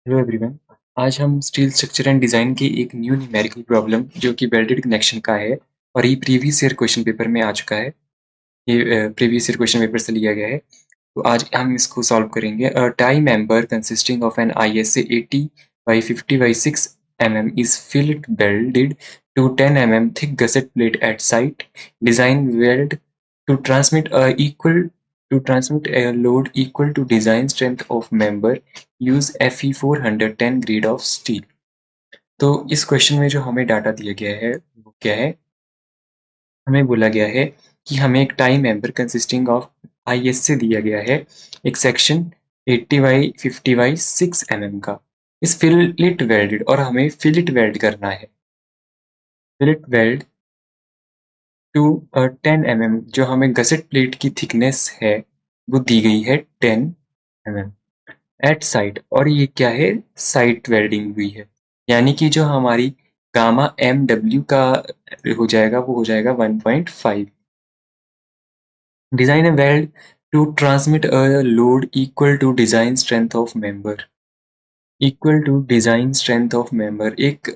Hello everyone. आज हम steel structure and design की एक न्यू न्यूमेरिकल प्रॉब्लम जो कि वेल्डेड कनेक्शन का है और ये प्रीवियस ईयर क्वेश्चन पेपर में आ चुका है। ये प्रीवियस ईयर क्वेश्चन पेपर से लिया गया है। तो आज हम इसको सॉल्व करेंगे। A tie member consisting of an ISA 80 by 50 by 6 mm is fillet welded to 10 mm thick gusset plate at site. Design weld to transmit a load equal to design strength of member. use Fe 410 grade of steel। तो इस question में जो हमें data दिया गया है वो क्या है? हमें बोला गया है कि हमें एक tie member consisting of ISA दिया गया है, एक सेक्शन 80 बाई 50 बाई 6 mm का। इस फिलेट वेल्डेड और हमें फिलेट वेल्ड करना है। फिलेट वेल्ड टू 10 mm जो हमें गसेट प्लेट की थिकनेस है वो दी गई है 10 mm एट साइट, और ये क्या है? साइट वेल्डिंग हुई है, यानी कि जो हमारी गामा एम डब्ल्यू का हो जाएगा वो हो जाएगा 1.5। Design a weld to transmit a load equal to design strength of member। equal to design strength of member एक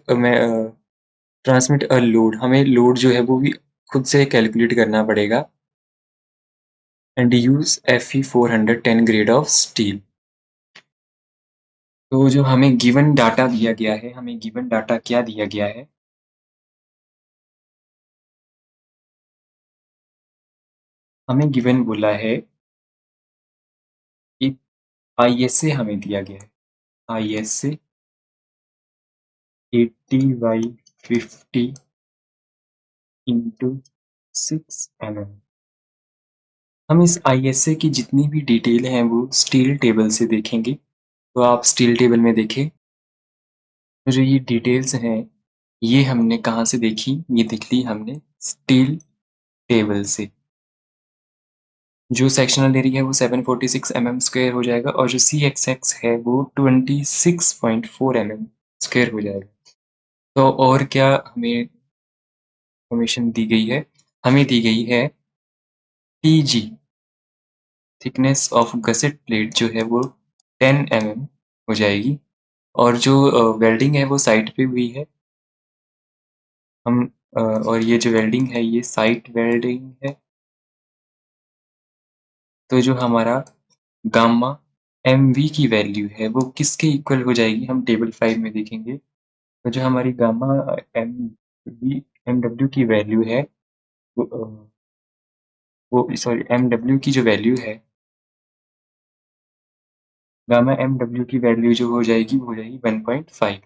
ट्रांसमिट अ लोड, हमें लोड जो है वो भी खुद से कैलकुलेट करना पड़ेगा। And use Fe 410 grade of steel. तो जो हमें गिवन डाटा दिया गया है, हमें गिवन डाटा क्या दिया गया है? हमें गिवन बोला है कि ISA हमें दिया गया है, ISA 80 बाई 50 इंटू 6 mm। हम इस ISA की जितनी भी डिटेल हैं वो स्टील टेबल से देखेंगे। तो आप स्टील टेबल में देखें, जो ये डिटेल्स हैं ये हमने कहाँ से देखी? ये देख ली हमने स्टील टेबल से। जो सेक्शनल एरिया है वो 746 mm स्क्वायर हो जाएगा और जो CXX है वो 26.4 mm स्क्वायर हो जाएगा। तो और क्या हमें इंफॉर्मेशन दी गई है? हमें दी गई है TG, thickness of gusset plate जो है वो 10 mm हो जाएगी, और जो वेल्डिंग है वो साइट पे हुई है। हम और ये जो वेल्डिंग है ये साइट वेल्डिंग है। तो जो हमारा गामा MV की वैल्यू है वो किसके इक्वल हो जाएगी? हम टेबल 5 में देखेंगे। तो जो हमारी गामा MW की वैल्यू है वो सॉरी MW की जो वैल्यू है, गामा MW की वैल्यू जो हो जाएगी वो हो जाएगी 1.5।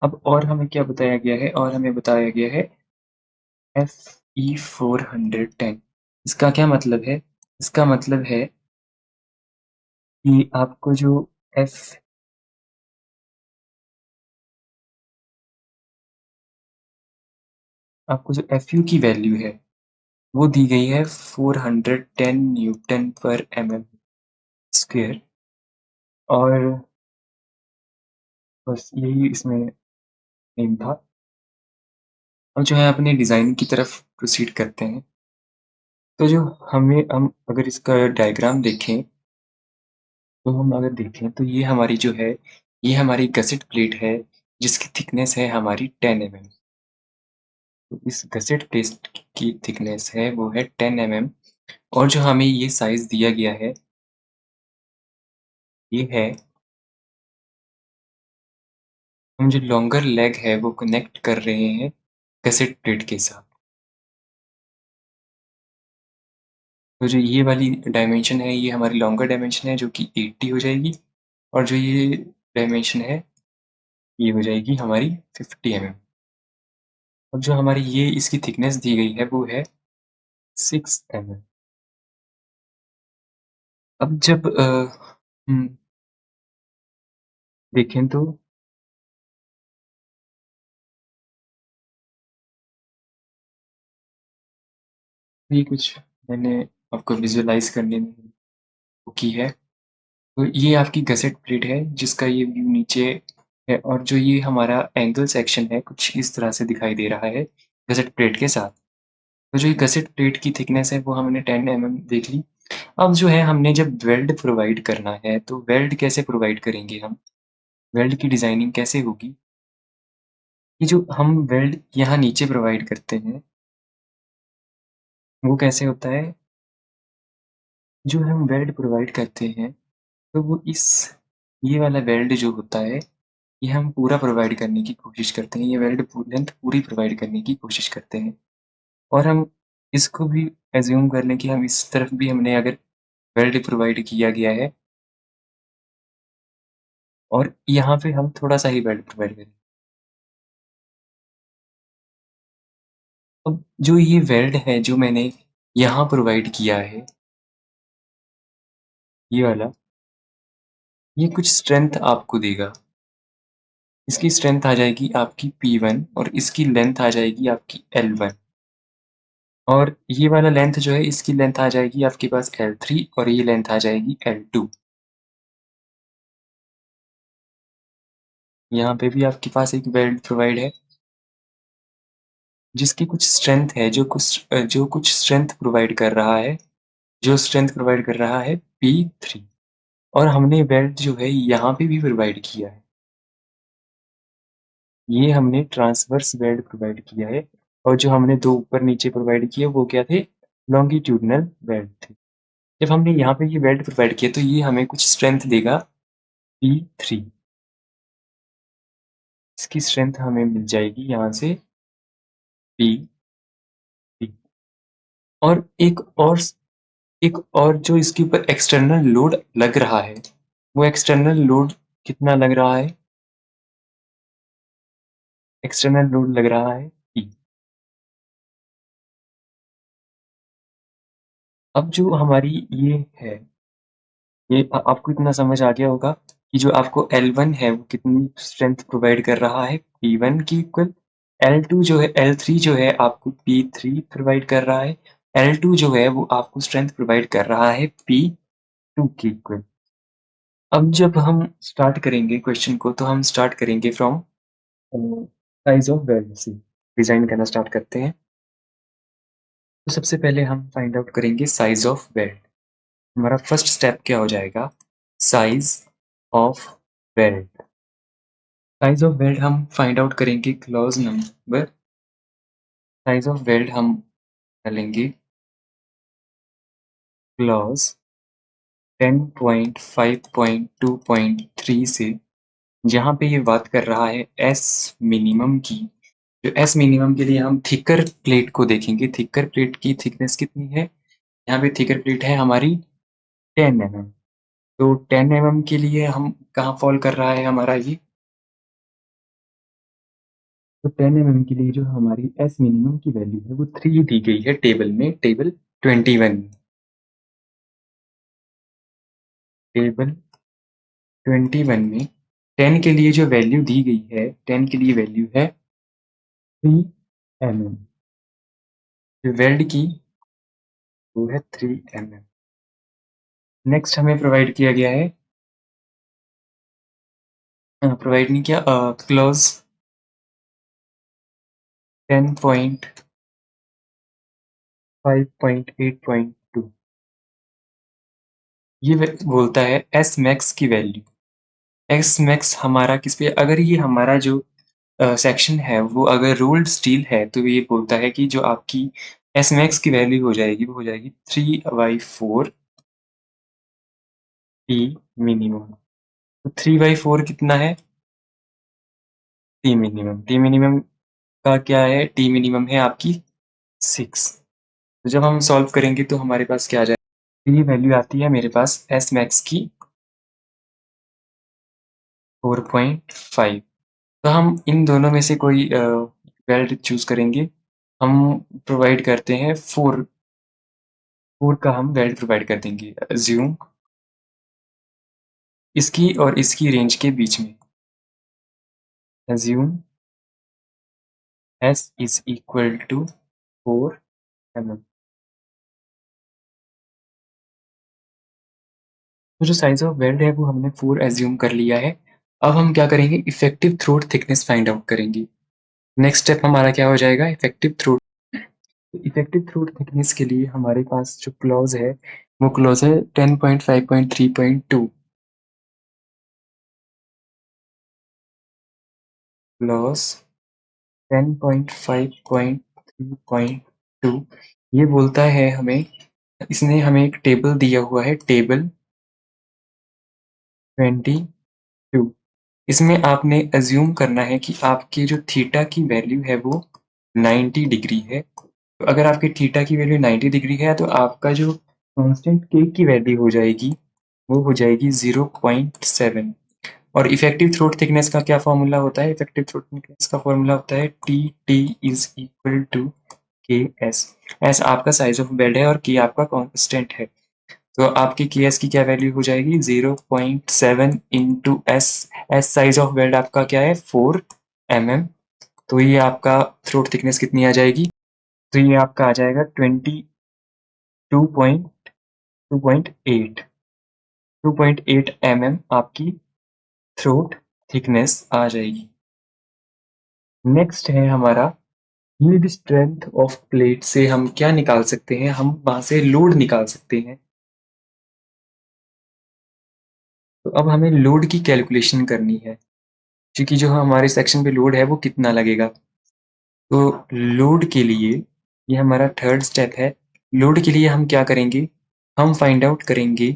अब और हमें क्या बताया गया है? और हमें बताया गया है Fe 410। इसका क्या मतलब है? इसका मतलब है कि आपको जो F आपको जो Fu की वैल्यू है वो दी गई है 410 न्यूटन पर mm स्क्वायर, और बस यही इसमें नेम था। अब जो है अपने डिज़ाइन की तरफ प्रोसीड करते हैं। तो जो हम अगर इसका डायग्राम देखें, तो हम अगर देखें तो ये हमारी जो है ये हमारी गसेट प्लेट है जिसकी थिकनेस है हमारी 10 mm। तो इस गसेट प्लेट की थिकनेस है वो है 10 mm, और जो हमें ये साइज दिया गया है ये है, हम जो लॉन्गर लेग है वो कनेक्ट कर रहे हैं गसेट प्लेट के साथ। तो जो ये वाली डायमेंशन है ये हमारी लॉन्गर डायमेंशन है जो कि 80 हो जाएगी, और जो ये डायमेंशन है ये हो जाएगी हमारी 50 mm। और जो हमारी ये इसकी थिकनेस दी गई है वो है 6 mm। अब जब हम देखें तो ये कुछ मैंने आपको विजुअलाइज करने में वो की है। तो ये आपकी गसेट प्लेट है जिसका ये व्यू नीचे है, और जो ये हमारा एंगल सेक्शन है कुछ इस तरह से दिखाई दे रहा है गसेट प्लेट के साथ। तो जो ये गसेट प्लेट की थिकनेस है वो हमने 10 देख ली। अब जो है हमने जब वेल्ड प्रोवाइड करना है तो वेल्ड कैसे प्रोवाइड करेंगे हम? वेल्ड की डिज़ाइनिंग कैसे होगी? ये जो हम वेल्ड यहाँ नीचे प्रोवाइड करते हैं, वो कैसे होता है? जो हम वेल्ड प्रोवाइड करते हैं, तो वो ये वाला वेल्ड जो होता है, ये हम पूरा प्रोवाइड करने की कोशिश करते हैं। ये वेल्ड लेंथ पूरी प्रोवाइड करने की कोशिश करते हैं और हम इसको भी एज़्यूम कर लें कि हम इस तरफ भी हमने अगर वेल्ड प्रोवाइड किया गया है और यहाँ पे हम थोड़ा-सा ही वेल्ड प्रोवाइड करें। अब जो ये वेल्ड है जो मैंने यहाँ प्रोवाइड किया है, ये वाला, ये कुछ स्ट्रेंथ आपको देगा। इसकी स्ट्रेंथ आ जाएगी आपकी P1 और इसकी लेंथ आ जाएगी आपकी L1 और ये वाला लेंथ जो है इसकी लेंथ आ जाएगी आपके पास L3 और ये लेंथ आ जाएगी L2। यहाँ पे भी आपके पास एक वेल्ड प्रोवाइड है, जिसकी कुछ स्ट्रेंथ है जो कुछ स्ट्रेंथ प्रोवाइड कर रहा है, जो स्ट्रेंथ प्रोवाइड कर रहा है P3 और हमने वेल्ड जो है यहाँ पे भी प्रोवाइड किया है। ये हमने ट्रांसवर्स वेल्ड प्रोवाइड किया है और जो हमने 2 ऊपर-नीचे प्रोवाइड किए वो क्या थे? लॉन्गिट्यूडिनल वेल्ड थे। जब हमने यहाँ पे ये वेल्ड प्रोवाइड किया तो ये हमें कुछ स्ट्रेंथ देगा P3। इसकी स्ट्रेंथ हमें मिल जाएगी यहाँ से P3 और एक और जो इसके ऊपर एक्सटर्नल लोड लग रहा है, वो एक्सटर्नल लोड कितना लग रहा है? एक्सटर्नल लोड लग रहा है P। अब जो हमारी ये है, ये आपको इतना समझ आ गया होगा कि जो आपको L1 है वो कितनी स्ट्रेंथ प्रोवाइड कर रहा है P1 की इक्वल, L3 जो है आपको P3 प्रोवाइड कर रहा है, L2 जो है वो आपको स्ट्रेंथ प्रोवाइड कर रहा है P2 की इक्वल। अब जब हम स्टार्ट करेंगे क्वेश्चन को तो हम स्टार्ट करेंगे फ्रॉम साइज ऑफ वेल्ड से डिजाइन करना स्टार्ट करते हैं। तो सबसे पहले हम फाइंड आउट करेंगे साइज ऑफ वेल्ड। हमारा फर्स्ट स्टेप क्या हो जाएगा? Size of weld. Size of weld हम फाइंड आउट करेंगे clause number. Size of weld हम डालेंगे क्लॉज 10.5.2.3 से, जहाँ पे ये बात कर रहा है एस मिनिमम की। जो एस मिनिमम के लिए हम थिकर प्लेट को देखेंगे। थिकर प्लेट की थिकनेस कितनी है? यहाँ पे थिकर प्लेट है हमारी 10 तो 10 के लिए हम कहाँ फॉल कर रहा है हमारा ये? तो 10 के लिए जो हमारी एस मिनिमम की वैल्यू है वो 3 दी गई है टेबल में, टेबल 21 में। टेबल 21 में 10 के लिए जो वैल्यू दी गई है, 10 के लिए वैल्यू है 3 जो वेल्ड की वो है 3 नेक्स्ट हमें प्रोवाइड किया गया है, प्रोवाइड नहीं किया, क्लॉज 10.5.8.2 ये बोलता है एस मैक्स की वैल्यू। एस मैक्स हमारा किस पे, अगर ये हमारा जो सेक्शन है वो अगर रोल्ड स्टील है तो ये बोलता है कि जो आपकी एस मैक्स की वैल्यू हो जाएगी वो हो जाएगी 3/4 टी मिनिमम। तो 3/4 कितना है? टी मिनिमम का क्या है? टी मिनिमम है आपकी 6। तो जब हम सॉल्व करेंगे तो हमारे पास क्या आ जाएगा? ये वैल्यू आती है मेरे पास एस मैक्स की 4.5। तो हम इन दोनों में से कोई वेल्ड चूज करेंगे। हम प्रोवाइड करते हैं 4 का हम वेल्ड प्रोवाइड कर देंगे। अज्यूम इसकी और इसकी रेंज के बीच में, assume S is equal to 4 तो जो साइज ऑफ वेल्ड है वो हमने 4 एज्यूम कर लिया है। अब हम क्या करेंगे? Effective throat thickness find out करेंगे। नेक्स्ट स्टेप हमारा क्या हो जाएगा? Effective throat effective throat thickness के लिए हमारे पास जो क्लॉज है वो क्लॉज है 10.5.3.2 क्लॉज 10.5.3.2 ये बोलता है हमें, इसने हमें एक टेबल दिया हुआ है, टेबल 22। इसमें आपने अज्यूम करना है कि आपकी जो थीटा की वैल्यू है वो 90 डिग्री है। तो अगर आपकी थीटा की वैल्यू 90 डिग्री है तो आपका जो कांस्टेंट के की वैल्यू हो जाएगी वो हो जाएगी 0.7। और इफेक्टिव थ्रोट थिकनेस का क्या फॉर्मूला होता है? इफेक्टिव थ्रोट थिकनेस का फॉर्मूला होता है T T is equal to K S. S आपका साइज ऑफ बेड है और के आपका कांस्टेंट है। तो आपकी के एस की क्या वैल्यू हो जाएगी? 0.7 into S. S size of bed आपका क्या है? 4 mm। तो ये आपका थ्रोट थिकनेस कितनी आ जाएगी? तो ये आपका आ जाएगा 22.8 mm आपकी थ्रोट थिकनेस आ जाएगी। नेक्स्ट है हमारा यील्ड स्ट्रेंथ ऑफ प्लेट से हम क्या निकाल सकते हैं? हम वहां से लोड निकाल सकते हैं। तो अब हमें लोड की कैलकुलेशन करनी है, क्योंकि जो हमारे सेक्शन पे लोड है वो कितना लगेगा। तो लोड के लिए ये हमारा थर्ड स्टेप है। लोड के लिए हम क्या करेंगे? हम फाइंड आउट करेंगे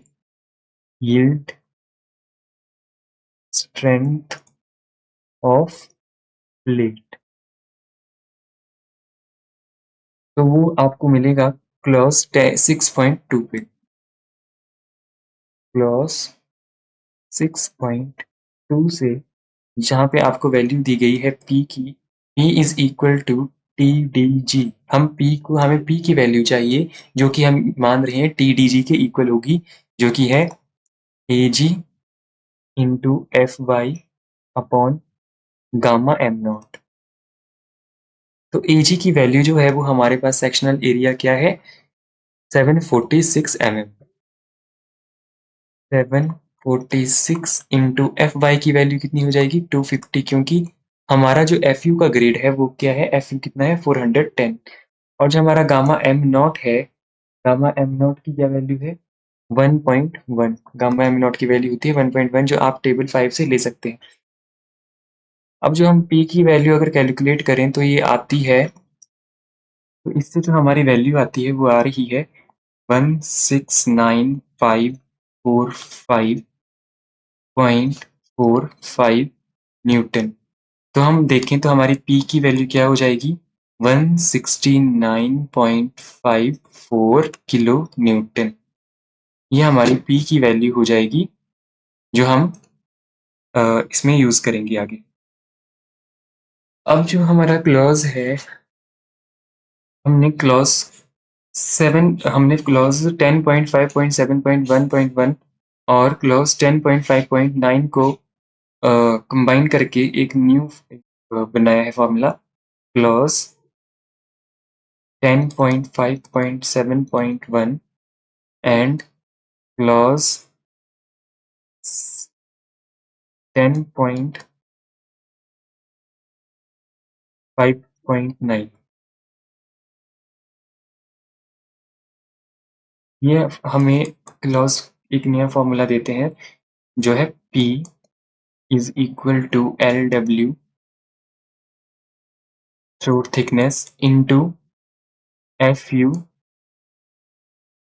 यील्ड स्ट्रेंथ ऑफ प्लेट। तो वो आपको मिलेगा क्लॉज 6.2 पे। क्लॉज 6.2 से जहाँ पे आपको वैल्यू दी गई है P की, P is equal to TDG। हम P को, हमें P की वैल्यू चाहिए जो कि हम मान रहे हैं TDG के इक्वल होगी, जो कि है AG into FY upon gamma am not. तो AG की वैल्यू जो है वो हमारे पास सेक्शनल एरिया क्या है? 746 mm। 746 इंटू FY की वैल्यू कितनी हो जाएगी? 250, क्योंकि हमारा जो FU का ग्रेड है वो क्या है? FU कितना है? 410। और जो हमारा गामा एम नॉट है, गामा एम नॉट की क्या वैल्यू है? 1.1। गामा एम नॉट की वैल्यू होती है 1.1, जो आप टेबल 5 से ले सकते हैं। अब जो हम P की वैल्यू अगर कैलकुलेट करें तो ये आती है, तो इससे जो हमारी वैल्यू आती है वो आ रही है 169,545.45 न्यूटन। तो हम देखें तो हमारी P की वैल्यू क्या हो जाएगी? 169.54 किलो न्यूटन। ये हमारी P की वैल्यू हो जाएगी जो हम इसमें यूज करेंगे आगे। अब जो हमारा क्लॉज है, हमने क्लॉज 10.5.7.1.1 और क्लॉज 10.5.9 को कंबाइन करके एक न्यू बनाया है फॉर्मूला, क्लॉज 10.5.7.1 एंड क्लॉज 10.5.9। ये हमें क्लॉज एक नया फॉर्मूला देते हैं जो है P is equal to LW throat thickness into FU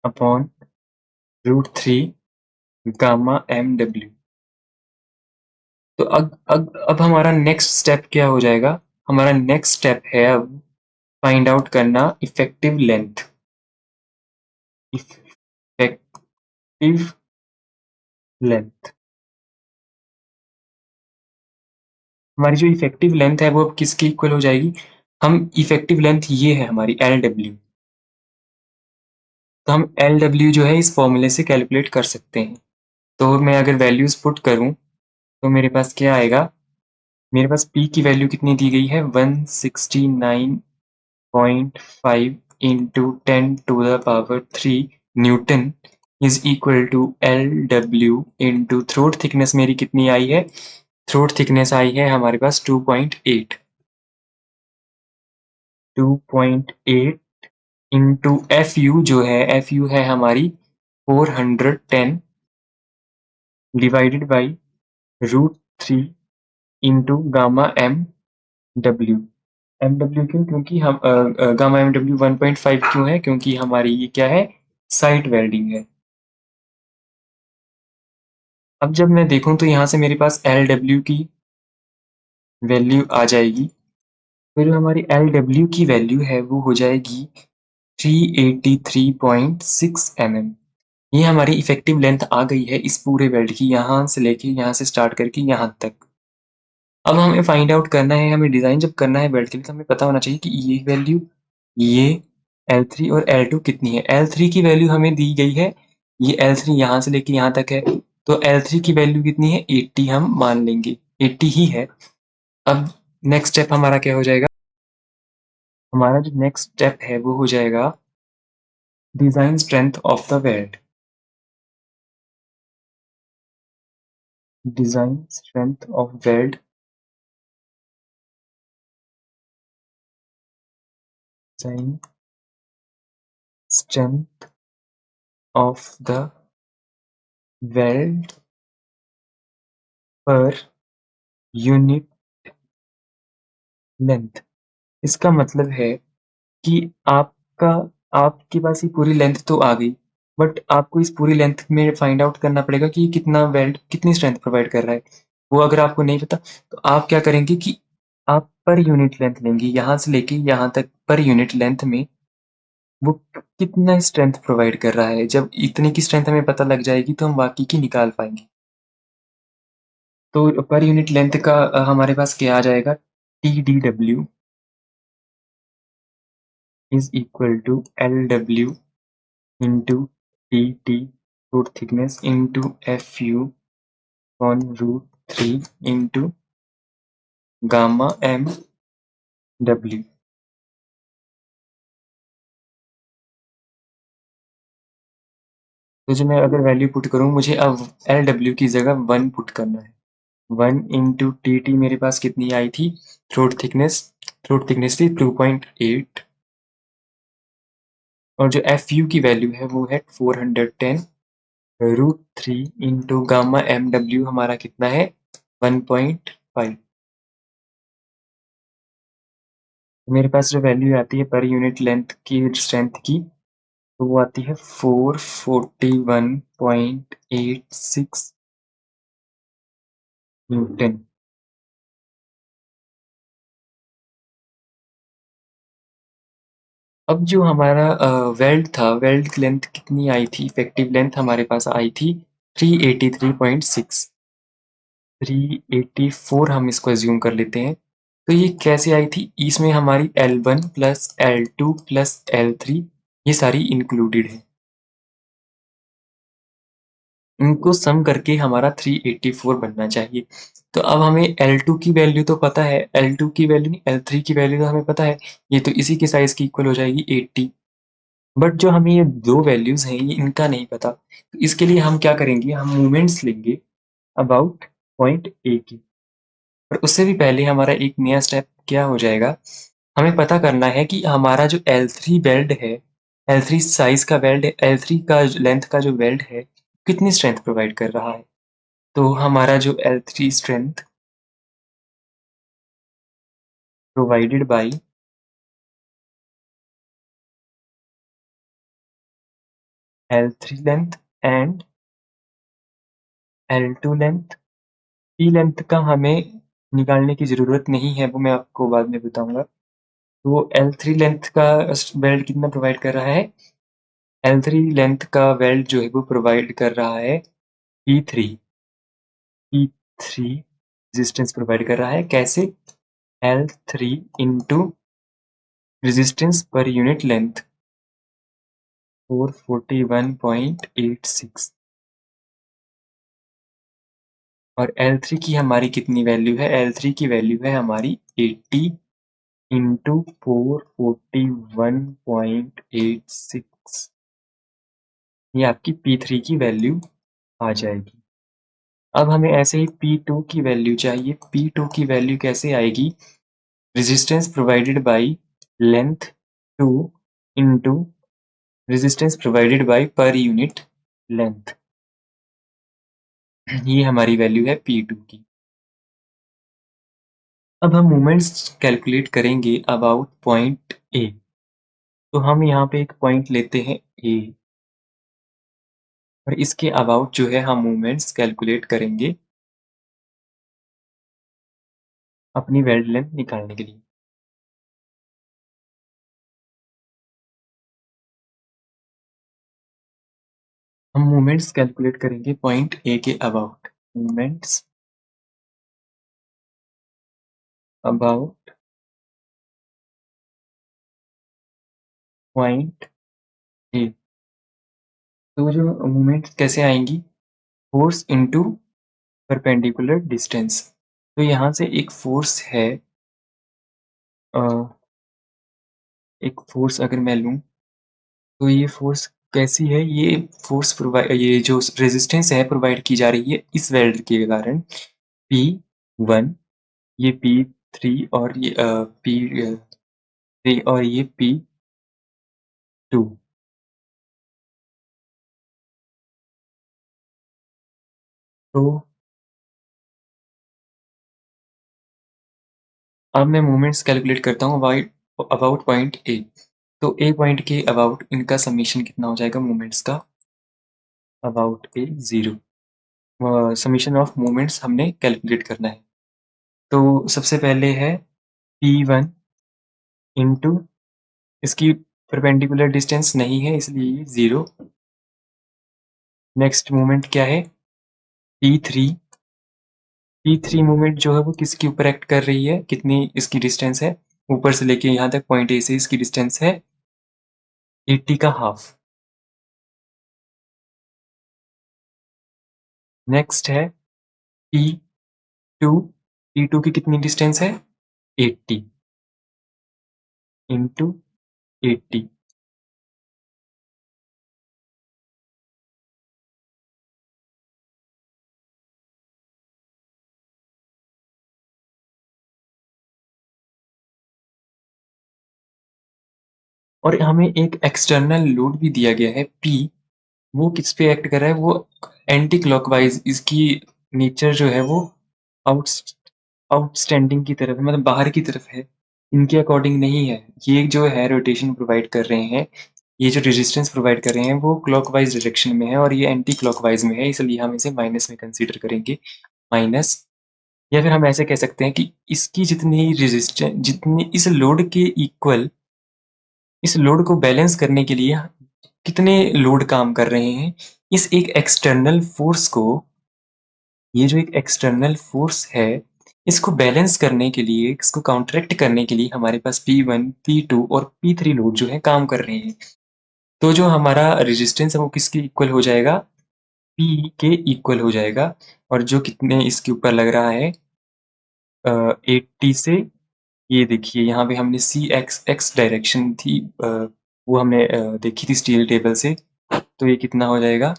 upon √3 gamma MW। तो अब हमारा नेक्स्ट स्टेप क्या हो जाएगा? हमारा नेक्स्ट स्टेप है अब फाइंड आउट करना इफेक्टिव लेंथ। इफेक्टिव लेंथ, हमारी जो इफेक्टिव लेंथ है वो अब किसकी इक्वल हो जाएगी? हम इफेक्टिव लेंथ ये है हमारी LW, तो हम LW जो है इस फॉर्मूले से कैलकुलेट कर सकते हैं। तो मैं अगर वैल्यूज पुट करूं तो मेरे पास क्या आएगा? मेरे पास P की वैल्यू कितनी दी गई है? 169.5 into 10⁻³ newton is equal to LW into throat thickness मेरी कितनी आई है? थ्रोट थिकनेस आई है हमारे पास 2.8। इंटू एफ यू जो है, एफ यू है हमारी 410 divided by √3 into gamma M W. M W क्यों? क्योंकि हम गामा एम डब्ल्यू 1.5 क्यों है? क्योंकि हमारी ये क्या है, साइट वेल्डिंग है। अब जब मैं देखूं तो यहाँ से मेरे पास एल डब्ल्यू की वैल्यू आ जाएगी। तो जो हमारी एल डब्ल्यू की वैल्यू है वो हो जाएगी 383.6 mm। ये हमारी इफेक्टिव लेंथ आ गई है इस पूरे वेल्ड की, यहाँ से लेके यहाँ से स्टार्ट करके यहाँ तक। अब हमें फाइंड आउट करना है, हमें डिजाइन जब करना है वेल्ड के लिए तो हमें पता होना चाहिए कि ये वैल्यू, ये L3 और L2 कितनी है। L3 की वैल्यू हमें दी गई है, ये L3 यहाँ से लेके यहाँ तक है, तो L3 की वैल्यू कितनी है, 80 हम मान लेंगे, 80 ही है। अब नेक्स्ट स्टेप हमारा क्या हो जाएगा, हमारा जो नेक्स्ट स्टेप है वो हो जाएगा design strength of the weld. Design strength of weld, design strength of the weld per unit length. इसका मतलब है कि आपका आपके पास ये पूरी लेंथ तो आ गई, बट आपको इस पूरी लेंथ में फाइंड आउट करना पड़ेगा कि ये कितना वेल्ड कितनी स्ट्रेंथ प्रोवाइड कर रहा है। वो अगर आपको नहीं पता तो आप क्या करेंगे कि आप पर यूनिट लेंथ लेंगे, यहाँ से लेके यहाँ तक पर यूनिट लेंथ में वो कितना स्ट्रेंथ प्रोवाइड कर रहा है। जब इतने की स्ट्रेंथ हमें पता लग जाएगी तो हम बाकी की निकाल पाएंगे। तो पर यूनिट लेंथ का हमारे पास क्या आ जाएगा, TDW is equal to LW into TT root thickness into FU on √3 into gamma MW। तो जो मैं अगर वैल्यू पुट करूँ, मुझे अब LW की जगह 1 पुट करना है। 1 इंटू TT मेरे पास कितनी आई थी, थ्रोट थिकनेस थी 2.8, और जो FU की वैल्यू है वो है 410 √3 इंटू गामा MW हमारा कितना है 1.5। मेरे पास जो वैल्यू आती है पर यूनिट लेंथ की स्ट्रेंथ की, तो वो आती है 441.86 न्यूटन। अब जो हमारा वेल्ड था, वेल्ड की लेंथ कितनी आई थी, इफेक्टिव लेंथ हमारे पास आई थी 383.6, 384 हम इसको एज्यूम कर लेते हैं। तो ये कैसे आई थी, इसमें हमारी L1 plus L2 plus L3 ये सारी इंक्लूडेड है, इनको सम करके हमारा 384 बनना चाहिए। तो अब हमें L2 की वैल्यू तो पता है, L2 की वैल्यू नहीं, L3 की वैल्यू तो हमें पता है, ये तो इसी के साइज की इक्वल हो जाएगी 80। बट जो हमें ये दो वैल्यूज हैं ये इनका नहीं पता, तो इसके लिए हम क्या करेंगे, हम मोमेंट्स लेंगे अबाउट पॉइंट ए की। और उससे भी पहले हमारा एक नया स्टेप क्या हो जाएगा, हमें पता करना है कि हमारा जो L3 वेल्ड है, L3 साइज का वेल्ड है, L3 का लेंथ का जो वेल्ड है कितनी स्ट्रेंथ प्रोवाइड कर रहा है। तो हमारा जो L3 strength provided by L3 length and L2 length, P length का हमें निकालने की ज़रूरत नहीं है, वो मैं आपको बाद में बताऊंगा। तो L3 लेंथ का वेल्ड कितना प्रोवाइड कर रहा है, L3 लेंथ का वेल्ड जो है वो प्रोवाइड कर रहा है P3, P3 रेजिस्टेंस प्रोवाइड कर रहा है। कैसे, L3 into resistance per unit length 441.86, और L3 की हमारी कितनी वैल्यू है, L3 की वैल्यू है हमारी 80 इंटू 441.86, ये आपकी P3 की वैल्यू आ जाएगी। अब हमें ऐसे ही P2 की वैल्यू चाहिए। P2 की वैल्यू कैसे आएगी, resistance provided by length 2 into resistance provided by per unit length, ये हमारी वैल्यू है P2 की। अब हम मोमेंट्स कैलकुलेट करेंगे अबाउट पॉइंट ए। तो हम यहाँ पे एक पॉइंट लेते हैं ए, और इसके अबाउट जो है हम मोमेंट्स कैलकुलेट करेंगे अपनी वेल्ड लेंथ निकालने के लिए। हम मोमेंट्स कैलकुलेट करेंगे पॉइंट ए के about. Moments about point A. तो जो मोमेंट्स कैसे आएंगी, फोर्स इनटू परपेंडिकुलर डिस्टेंस। तो यहाँ से एक फोर्स है, अ, एक फोर्स अगर मैं लूँ तो ये फोर्स कैसी है, ये फोर्स प्रोवाइड, ये जो रेजिस्टेंस है प्रोवाइड की जा रही है इस वेल्ड के कारण P1, ये P3 और ये P3 और ये P2। तो अब मैं मोमेंट्स कैलकुलेट करता हूँ अबाउट पॉइंट ए। तो ए पॉइंट के अबाउट इनका समीशन कितना हो जाएगा मोमेंट्स का, about A 0। Summation of moments हमने कैलकुलेट करना है। तो सबसे पहले है P1 इंटू, इसकी परपेंडिकुलर डिस्टेंस नहीं है इसलिए ये 0। नेक्स्ट मोमेंट क्या है P3। P3 मोमेंट जो है वो किसके ऊपर एक्ट कर रही है, कितनी इसकी डिस्टेंस है, ऊपर से लेके यहाँ तक पॉइंट ए से इसकी डिस्टेंस है 80 का हाफ। नेक्स्ट है P2। P2 की कितनी डिस्टेंस है 80 इंटू 80। और हमें एक एक्सटर्नल लोड भी दिया गया है P, वो किस पे एक्ट कर रहा है, वो एंटी क्लॉकवाइज, इसकी नेचर जो है वो आउट आउटस्टैंडिंग की तरफ है, मतलब बाहर की तरफ है, इनके अकॉर्डिंग नहीं है। ये जो है रोटेशन प्रोवाइड कर रहे हैं, ये जो रेजिस्टेंस प्रोवाइड कर रहे हैं वो क्लॉकवाइज डायरेक्शन में है और ये एंटी क्लॉकवाइज में है, इसलिए हम इसे माइनस में कंसीडर करेंगे। माइनस, या फिर हम ऐसे कह सकते हैं कि इसकी जितनी रेजिस्टेंस, जितनी इस लोड के इक्वल, इस लोड को बैलेंस करने के लिए कितने लोड काम कर रहे हैं, इस एक एक्सटर्नल फोर्स को, ये जो एक एक्सटर्नल फोर्स है, इसको बैलेंस करने के लिए, इसको काउंटरैक्ट करने के लिए हमारे पास P1, P2 और P3 लोड जो है काम कर रहे हैं। तो जो हमारा रेजिस्टेंस है वो किसके इक्वल हो जाएगा, P के इक्वल हो जाएगा। और जो कितने इसके ऊपर लग रहा है 80 से, ये देखिए यहाँ पे हमने सी एक्स एक्स डायरेक्शन थी, वो हमने देखी थी स्टील टेबल से। तो ये कितना हो जाएगा,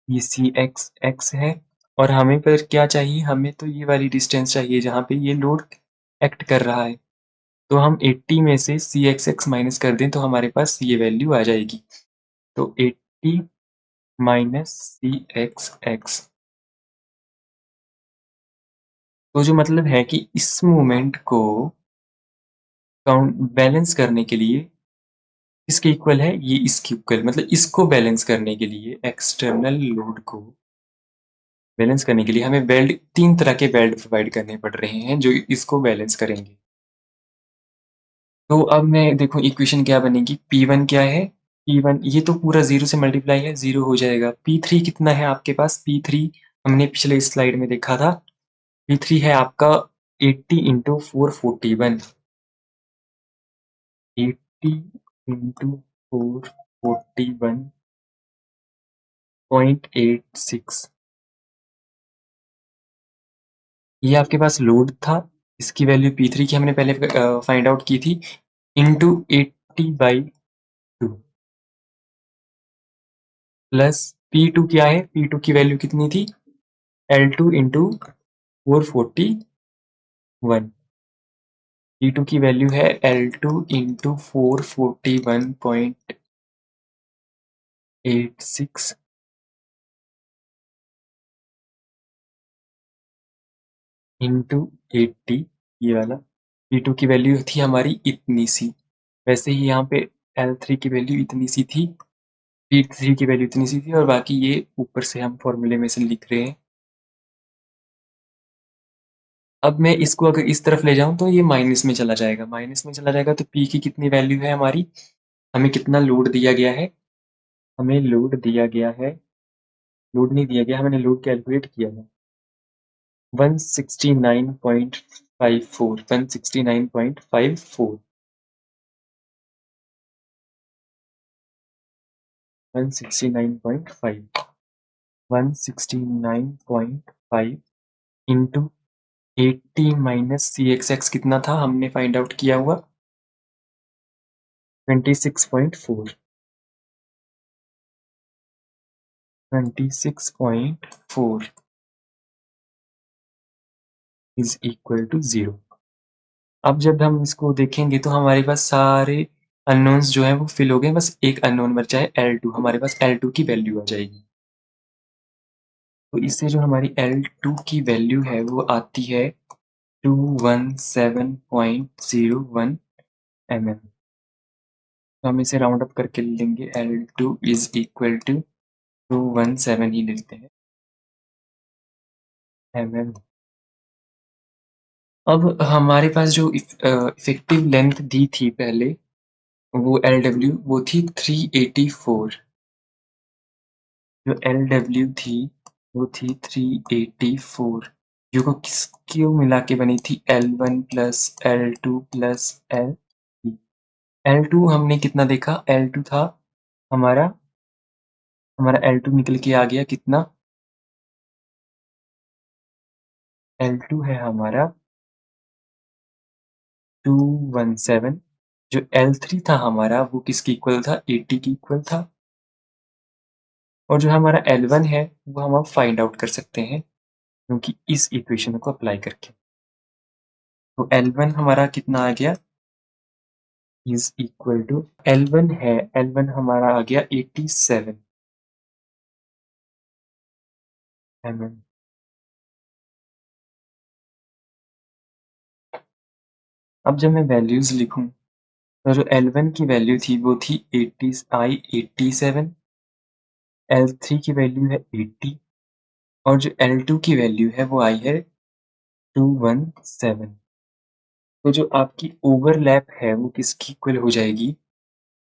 ये सी एक्स एक्स है। और हमें पर क्या चाहिए, हमें तो ये वाली डिस्टेंस चाहिए जहाँ पे ये लोड एक्ट कर रहा है। तो हम 80 में से सी एक्स एक्स माइनस कर दें तो हमारे पास ये वैल्यू आ जाएगी। तो 80 माइनस सी एक्स एक्स। तो जो मतलब है कि इस मोमेंट को काउंट बैलेंस करने के लिए इसके इक्वल है, ये इसके इक्वल, मतलब इसको बैलेंस करने के लिए, एक्सटर्नल लोड को बैलेंस करने के लिए हमें वेल्ड, 3 तरह के वेल्ड प्रोवाइड करने पड़ रहे हैं जो इसको बैलेंस करेंगे। तो अब मैं देखो इक्वेशन क्या बनेगी, P1 क्या है, P1 ये तो पूरा 0 से मल्टीप्लाई है, 0 हो जाएगा। P3 कितना है आपके पास, P3 हमने पिछले स्लाइड में देखा था, P3 है आपका 80 इंटू 441, 80 इंटू 441.86। ये आपके पास लोड था, इसकी वैल्यू P3 की हमने पहले फाइंड आउट की थी, इंटू 80/2 प्लस P2 क्या है, P2 की वैल्यू कितनी थी, L2 इंटू 441। T2 की वैल्यू है L2 इंटू 441.86 इंटू 80, ये वाला। T2 की वैल्यू थी हमारी इतनी सी। वैसे ही यहाँ पे L3 की वैल्यू इतनी सी थी, T3 की वैल्यू इतनी सी थी, और बाकी ये ऊपर से हम फॉर्मूले में से लिख रहे हैं। अब मैं इसको अगर इस तरफ ले जाऊं तो ये माइनस में चला जाएगा, माइनस में चला जाएगा तो P की कितनी वैल्यू है हमारी, हमें कितना लोड दिया गया है, हमें लोड दिया गया है, लोड नहीं दिया गया, हमने लोड कैलकुलेट किया है 169.54, 169.54, 169.5, 169.5 इंटू 80 माइनस CXX कितना था हमने फाइंड आउट किया हुआ 26.4, 26.4 इज इक्वल टू 0। अब जब हम इसको देखेंगे तो हमारे पास सारे अननोन्स जो हैं वो फिल हो गए, बस एक अननोन बचा है L2, हमारे पास L2 की वैल्यू आ जाएगी। तो इससे जो हमारी L2 की वैल्यू है वो आती है 217.01 mm। तो हम इसे राउंड अप करके लेंगे, L2 इज इक्वल टू 217 ही लेते हैं mm। अब हमारे पास जो इफेक्टिव लेंथ दी थी पहले, वो LW वो थी 384, जो LW थी वो थी 384, जो को किसको मिला के बनी थी L1 plus L2 plus L3। L2 हमने कितना देखा, L2 था हमारा हमारा L2 निकल के आ गया कितना, L2 है हमारा 217, जो L3 था हमारा वो किसके इक्वल था, 80 के इक्वल था, और जो हमारा L1 है वो हम अब फाइंड आउट कर सकते हैं क्योंकि इस इक्वेशन को अप्लाई करके। तो L1 हमारा कितना आ गया, इज इक्वल टू L1 है, L1 हमारा आ गया 87 mm। अब जब मैं वैल्यूज लिखूं तो जो L1 की वैल्यू थी वो थी 87, L3 की वैल्यू है 80, और जो L2 की वैल्यू है वो आई है 217। तो जो आपकी ओवरलैप है वो किसकी इक्वल हो जाएगी,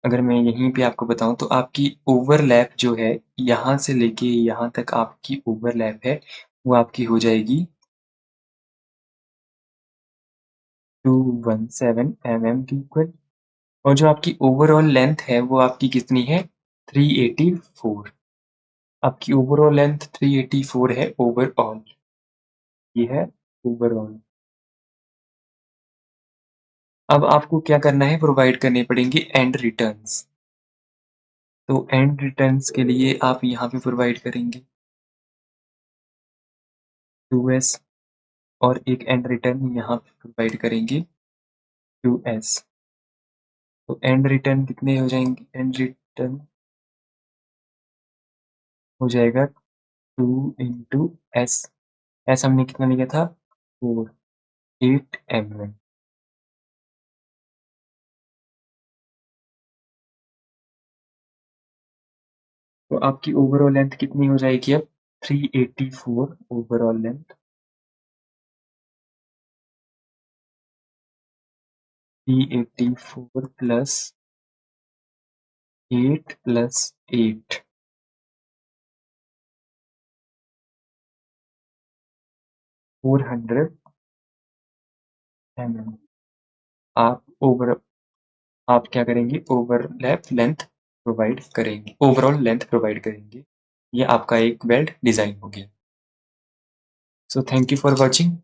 अगर मैं यहीं पे आपको बताऊं तो आपकी ओवरलैप जो है यहाँ से लेके यहाँ तक आपकी ओवरलैप है वो आपकी हो जाएगी 217 mm की इक्वल, और जो आपकी ओवरऑल लेंथ है वो आपकी कितनी है 384। आपकी ओवरऑल लेंथ 384 है ओवरऑल, ये है ओवरऑल। अब आपको क्या करना है, प्रोवाइड करने पड़ेंगे एंड रिटर्न्स। तो एंड रिटर्न्स के लिए आप यहाँ पे प्रोवाइड करेंगे 2s, और एक एंड रिटर्न यहाँ पे प्रोवाइड करेंगे 2s। तो एंड रिटर्न कितने हो जाएंगे, एंड रिटर्न हो जाएगा 2 इंटू एस, एस हमने कितना लिया था 4, 8 mm। तो आपकी ओवरऑल लेंथ कितनी हो जाएगी अब 384 overall length, 384 plus 8 plus 8, 400 mm। आप ओवर आप क्या करेंगे, ओवरलैप लेंथ प्रोवाइड करेंगे, ओवरऑल लेंथ प्रोवाइड करेंगे। ये आपका एक वेल्ड डिजाइन हो गया। So thank you for watching.